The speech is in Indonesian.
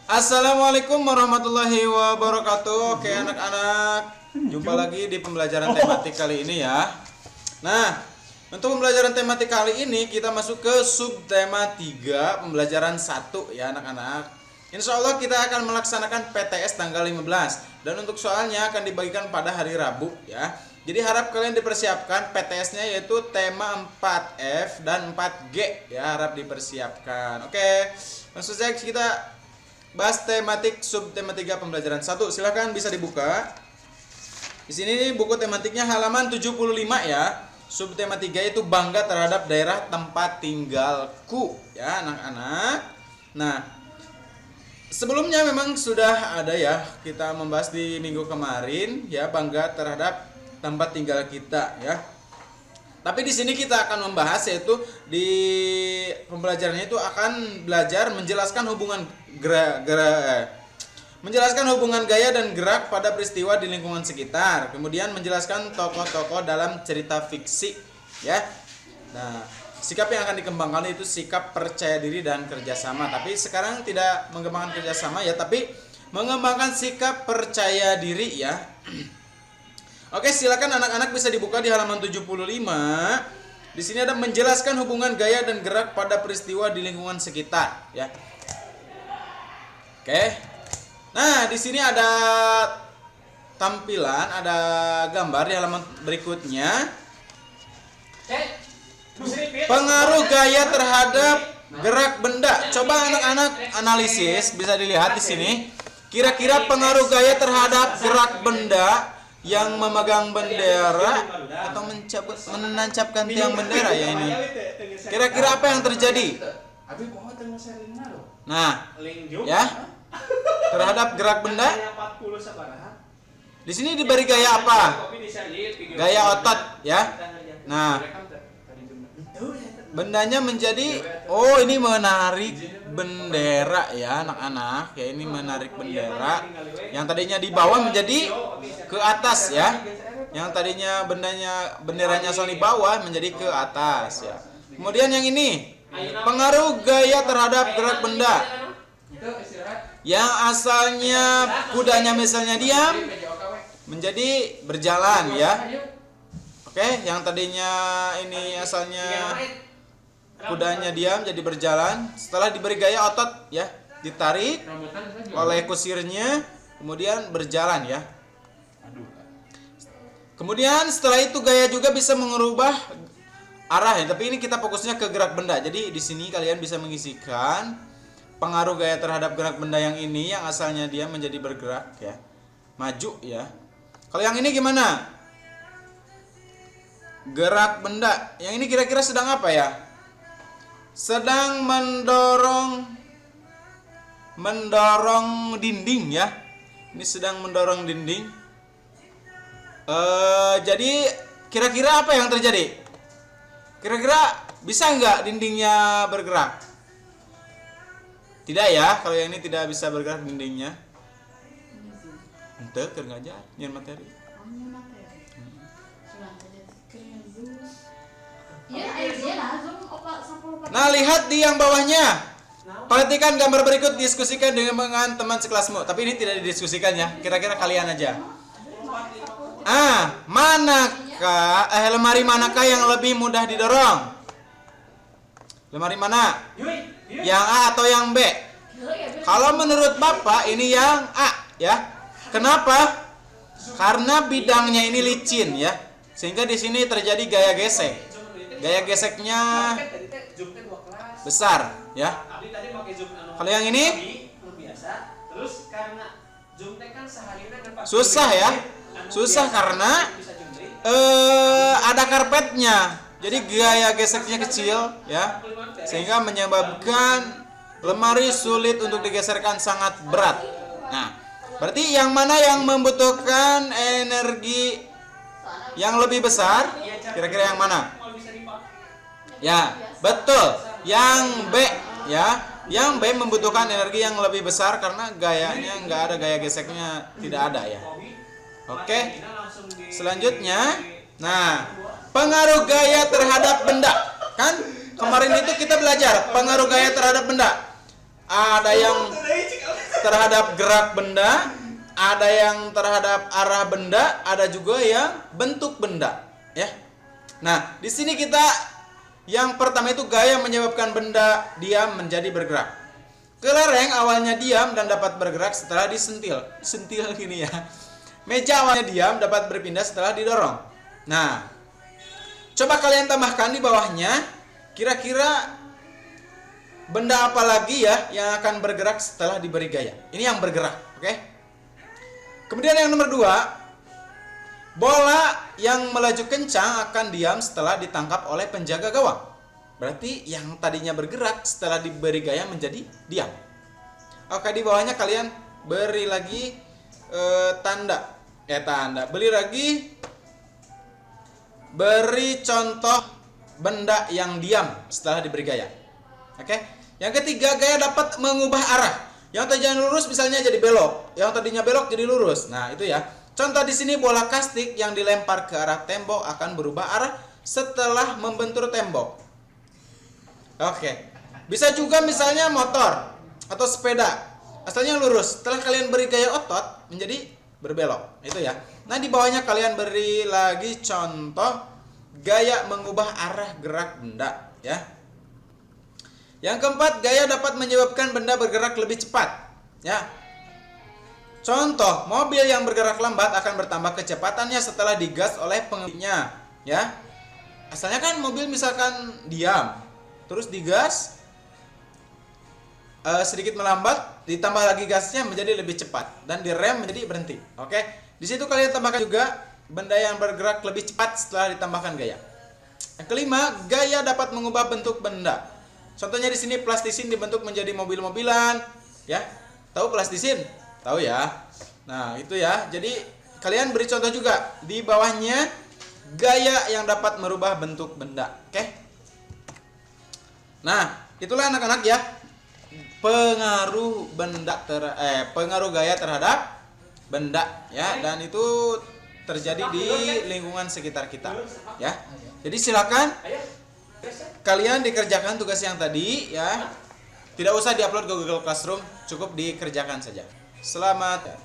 Assalamualaikum warahmatullahi wabarakatuh. Oke anak-anak, jumpa lagi di pembelajaran tematik kali ini ya. Nah, untuk pembelajaran tematik kali ini kita masuk ke subtema 3 pembelajaran 1 ya anak-anak. Insya Allah kita akan melaksanakan PTS tanggal 15. Dan untuk soalnya akan dibagikan pada hari Rabu ya. Jadi harap kalian dipersiapkan PTS-nya yaitu tema 4F dan 4G ya, harap dipersiapkan. Oke, langsung saja kita bahas tematik subtema 3 pembelajaran 1. Silahkan bisa dibuka. Di sini buku tematiknya halaman 75 ya. Subtema 3 itu bangga terhadap daerah tempat tinggalku ya anak-anak. Nah, sebelumnya memang sudah ada ya, kita membahas di minggu kemarin ya, bangga terhadap tempat tinggal kita ya. Tapi di sini kita akan membahas yaitu di pembelajarannya itu akan belajar menjelaskan hubungan menjelaskan hubungan gaya dan gerak pada peristiwa di lingkungan sekitar. Kemudian menjelaskan tokoh-tokoh dalam cerita fiksi ya. Nah, sikap yang akan dikembangkan itu sikap percaya diri dan kerjasama. Tapi sekarang tidak mengembangkan kerjasama ya, tapi mengembangkan sikap percaya diri ya. Oke, silakan anak-anak bisa dibuka di halaman 75. Di sini ada menjelaskan hubungan gaya dan gerak pada peristiwa di lingkungan sekitar ya. Oke. Nah, di sini ada tampilan, ada gambar di halaman berikutnya. Pengaruh gaya terhadap gerak benda. Coba anak-anak analisis, bisa dilihat di sini. Kira-kira pengaruh gaya terhadap gerak benda yang memegang bendera atau menancapkan tiang bendera ya ini. Kira-kira apa yang terjadi? Nah, ya. Terhadap gerak benda. Di sini diberi gaya apa? Gaya otot ya. Nah, bendanya menjadi, oh ini menarik bendera ya anak-anak ya, ini menarik bendera yang tadinya di bawah menjadi ke atas ya, yang tadinya benderanya soal di bawah menjadi ke atas ya. Kemudian yang ini pengaruh gaya terhadap gerak benda yang asalnya kudanya misalnya diam menjadi berjalan ya. Oke, yang tadinya ini asalnya kudanya diam jadi berjalan, setelah diberi gaya otot ya, ditarik oleh kusirnya, kemudian berjalan ya. Kemudian setelah itu gaya juga bisa mengubah arah ya, tapi ini kita fokusnya ke gerak benda. Jadi di sini kalian bisa mengisikan pengaruh gaya terhadap gerak benda yang ini, yang asalnya dia menjadi bergerak ya, maju ya. Kalau yang ini gimana? Gerak benda yang ini kira-kira sedang apa ya? Sedang mendorong dinding ya. Ini sedang mendorong dinding. Jadi kira-kira apa yang terjadi? Kira-kira bisa nggak dindingnya bergerak? Tidak ya, kalau yang ini tidak bisa bergerak dindingnya. Ente keur ngajar nyeun materi. Nah, lihat di yang bawahnya. Perhatikan gambar berikut, diskusikan dengan teman sekelasmu. Tapi ini tidak didiskusikan ya, kira-kira kalian aja. Lemari manakah yang lebih mudah didorong? Lemari mana? Yang A atau yang B? Kalau menurut Bapak ini yang A ya. Kenapa? Karena bidangnya ini licin ya. Sehingga di sini terjadi gaya gesek. Gaya geseknya besar ya. Kalau yang ini susah ya. Susah karena ada karpetnya. Jadi gaya geseknya kecil ya. Sehingga menyebabkan lemari sulit untuk digeserkan, sangat berat. Nah, berarti yang mana yang membutuhkan energi yang lebih besar? Kira-kira yang mana? Ya, betul. Yang B ya. Yang B membutuhkan energi yang lebih besar karena gayanya nggak ada, gaya geseknya tidak ada ya. Oke. Selanjutnya, nah, pengaruh gaya terhadap benda. Kan kemarin itu kita belajar pengaruh gaya terhadap benda. Ada yang terhadap gerak benda, ada yang terhadap arah benda, ada juga yang bentuk benda, ya. Nah, di sini kita yang pertama itu gaya menyebabkan benda diam menjadi bergerak. Kelereng awalnya diam dan dapat bergerak setelah disentil. Sentil gini ya. Meja awalnya diam dapat berpindah setelah didorong. Nah, coba kalian tambahkan di bawahnya, kira-kira benda apa lagi ya yang akan bergerak setelah diberi gaya. Ini yang bergerak, oke? Kemudian yang nomor 2, bola yang melaju kencang akan diam setelah ditangkap oleh penjaga gawang. Berarti yang tadinya bergerak setelah diberi gaya menjadi diam. Oke, di bawahnya kalian beri lagi beri contoh benda yang diam setelah diberi gaya. Oke. Yang ketiga, gaya dapat mengubah arah. Yang tadinya lurus misalnya jadi belok, yang tadinya belok jadi lurus. Nah, itu ya. Contoh di sini bola kastik yang dilempar ke arah tembok akan berubah arah setelah membentur tembok. Oke. Bisa juga misalnya motor atau sepeda. Asalnya lurus, setelah kalian beri gaya otot menjadi berbelok. Itu ya. Nah, di bawahnya kalian beri lagi contoh gaya mengubah arah gerak benda, ya. Yang keempat, gaya dapat menyebabkan benda bergerak lebih cepat, ya. Contoh, mobil yang bergerak lambat akan bertambah kecepatannya setelah digas oleh pengemudinya, ya. Asalnya kan mobil misalkan diam, terus digas, sedikit melambat, ditambah lagi gasnya menjadi lebih cepat dan direm menjadi berhenti. Oke, di situ kalian tambahkan juga benda yang bergerak lebih cepat setelah ditambahkan gaya. Yang kelima, gaya dapat mengubah bentuk benda. Contohnya di sini plastisin dibentuk menjadi mobil-mobilan, ya. Tahu plastisin? Tahu ya. Nah, itu ya. Jadi kalian beri contoh juga di bawahnya gaya yang dapat merubah bentuk benda. Oke? Nah, itulah anak-anak ya. Pengaruh gaya terhadap benda, ya, dan itu terjadi di lingkungan sekitar kita, ya. Jadi silakan kalian dikerjakan tugas yang tadi, ya. Tidak usah diupload ke Google Classroom, cukup dikerjakan saja. Selamat.